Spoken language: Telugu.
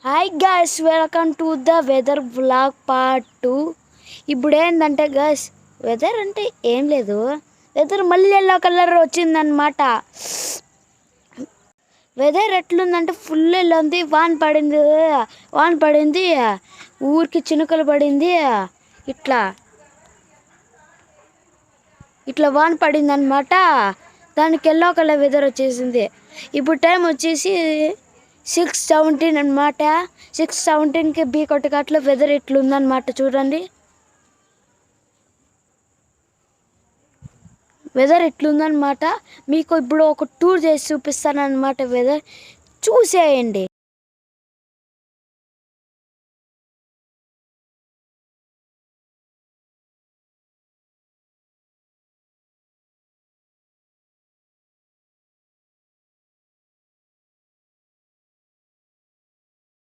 Hi guys, welcome to the weather vlog part 2. ఇప్పుడు ఏంటంటే గైస్, వెదర్ అంటే ఏం లేదు, వెదర్ మళ్ళీ ఎల్లో కలర్ వచ్చిందనమాట. వెదర్ ఎట్లుందంటే ఫుల్ ఎల్లో ఉంది. వాన పడింది, ఊరికి చినుకలు పడింది. ఇట్లా ఇట్లా వాన పడింది అనమాట. దానికి ఎల్లో కలర్ వెదర్ వచ్చేసింది. ఇప్పుడు టైం వచ్చేసి 6:17 అనమాట. 6:17కి బీ కొట్టగాట్లో వెదర్ ఇట్లుందనమాట. చూడండి వెదర్ ఇట్లుందనమాట. మీకు ఇప్పుడు ఒక టూర్ చేసి చూపిస్తాను అనమాట. వెదర్ చూసేయండి.